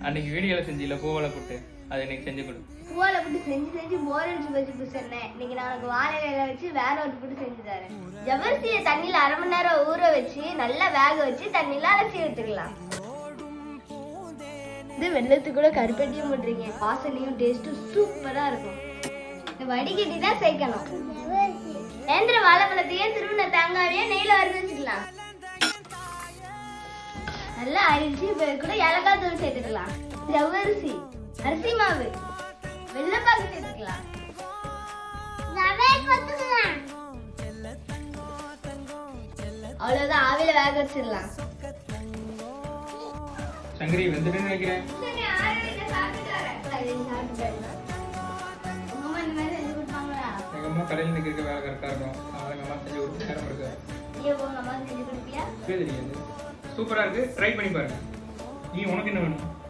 அன்னைக்கு வீடியோல செஞ்சில பூவால போட்டு அதை இன்னைக்கு செஞ்சு கொடு. பூவால போட்டு செஞ்சு போர் அடிச்சு போச்சு சொன்னேன். இன்னைக்கு நான் வாழை இலையில வச்சு வேற ஒரு போட்டு செஞ்சு தரேன். ஜவ்வரிசியை தண்ணியில 1/2 மணி நேரம் ஊற வச்சு நல்லா வேக வச்சு தண்ணியில அலசி எடுத்துக்கலாம். இது வெள்ளத்துக்கு கூட கருப்பட்டியும் போட்டுருங்க. வாசனையும் டேஸ்ட்டும் சூப்பரா இருக்கும். வடிகட்டி தான் சேர்க்கணும். நேந்திர வாழைப்பழத்தையும் திருவின தேங்காவையும் நெய்ல வறுத்து வச்சுக்கலாம். நல்லா அரிசி கூட ஏலக்காய் தூள் சேர்த்துக்கலாம். ஜவ்வரிசி, அரிசி மாவு, வெள்ளப்பாகு சேர்த்துக்கலாம். அவ்வளவுதான், ஆவில வேக வச்சிடலாம். சங்கரி வெந்துட்டு நினைக்கிறேன். எங்க அம்மா கடையில் நிற்க வேலை கரெக்டா இருக்கும். அவங்க அம்மா செஞ்சு கொடுத்து நேரம் இருக்கு. தெரியாது. சூப்பரா இருக்கு, ட்ரை பண்ணி பாருங்க. நீ உனக்கு என்ன வேணும்?